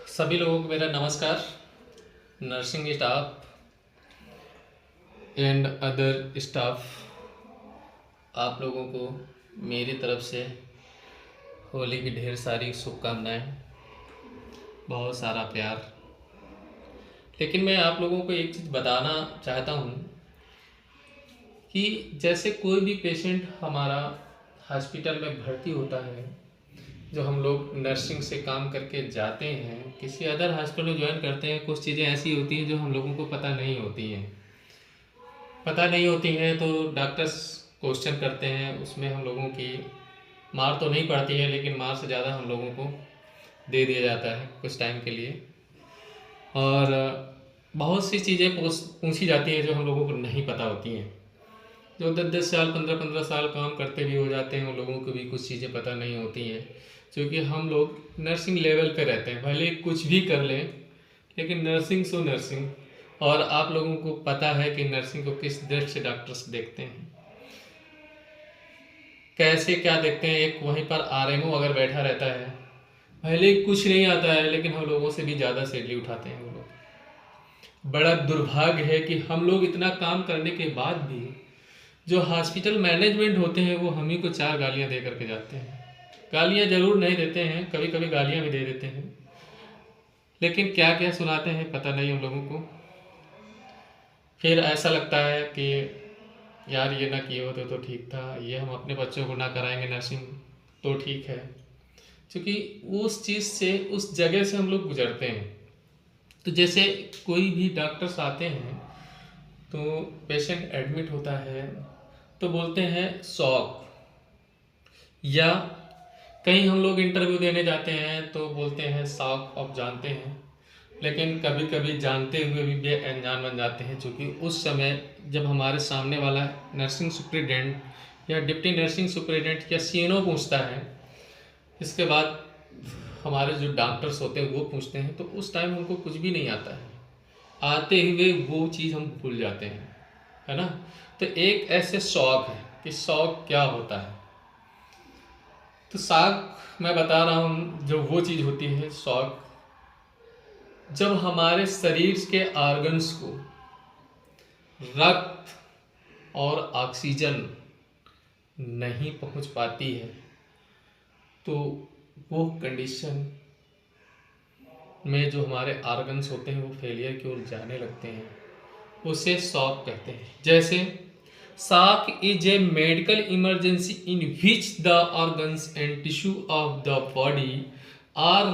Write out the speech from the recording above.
सभी लोगों को मेरा नमस्कार। Nursing staff and other staff, आप लोगों को मेरी तरफ से होली की ढेर सारी शुभकामनाएं, बहुत सारा प्यार। लेकिन मैं आप लोगों को एक चीज़ बताना चाहता हूँ कि जैसे कोई भी पेशेंट हमारा हॉस्पिटल में भर्ती होता है, जो हम लोग नर्सिंग से काम करके जाते हैं, किसी अदर हॉस्पिटल में ज्वाइन करते हैं, कुछ चीज़ें ऐसी होती हैं जो हम लोगों को पता नहीं होती हैं तो डॉक्टर्स क्वेश्चन करते हैं। उसमें हम लोगों की मार तो नहीं पड़ती है, लेकिन मार से ज़्यादा हम लोगों को दे दिया जाता है कुछ टाइम के लिए। और बहुत सी चीज़ें पूछी जाती हैं जो हम लोगों को नहीं पता होती हैं। जो 10-10 साल 15-15 साल काम करते भी हो जाते हैं, उन लोगों को भी कुछ चीज़ें पता नहीं होती हैं, क्योंकि हम लोग नर्सिंग लेवल पे रहते हैं। भले कुछ भी कर लें, लेकिन नर्सिंग सो नर्सिंग। और आप लोगों को पता है कि नर्सिंग को किस दृष्टि से डॉक्टर्स देखते हैं, कैसे क्या देखते हैं। एक वहीं पर आरएमओ अगर बैठा रहता है, भले कुछ नहीं आता है, लेकिन हम लोगों से भी ज़्यादा सैलरी उठाते हैं वो लोग। बड़ा दुर्भाग्य है कि हम लोग इतना काम करने के बाद भी जो हॉस्पिटल मैनेजमेंट होते हैं वो हम ही को 4 गालियाँ दे करके जाते हैं। गालियाँ ज़रूर नहीं देते हैं, कभी कभी गालियाँ भी दे देते हैं, लेकिन क्या क्या सुनाते हैं पता नहीं हम लोगों को। फिर ऐसा लगता है कि यार ये ना किए होते तो ठीक था, ये हम अपने बच्चों को ना कराएंगे नर्सिंग तो ठीक है। क्योंकि उस चीज़ से, उस जगह से हम लोग गुजरते हैं। तो जैसे कोई भी डॉक्टर्स आते हैं तो पेशेंट एडमिट होता है तो बोलते हैं शॉक, या कहीं हम लोग इंटरव्यू देने जाते हैं तो बोलते हैं शॉक ऑफ जानते हैं। लेकिन कभी कभी जानते हुए भी अनजान बन जाते हैं, क्योंकि उस समय जब हमारे सामने वाला नर्सिंग सुपरिटेंडेंट या डिप्टी नर्सिंग सुपरिटेंडेंट या सीएनओ पूछता है, इसके बाद हमारे जो डॉक्टर्स होते हैं वो पूछते हैं, तो उस टाइम हमको कुछ भी नहीं आता है। आते हुए वो चीज़ हम भूल जाते हैं, है ना। तो एक ऐसे शौक है कि शौक क्या होता है। तो शौक मैं बता रहा हूँ, जो वो चीज़ होती है शौक, जब हमारे शरीर के ऑर्गन्स को रक्त और ऑक्सीजन नहीं पहुँच पाती है, तो वो कंडीशन में जो हमारे ऑर्गन्स होते हैं वो फेलियर की ओर जाने लगते हैं, उसे शॉक कहते हैं। जैसे shock is a medical emergency in which the organs and tissue of the body are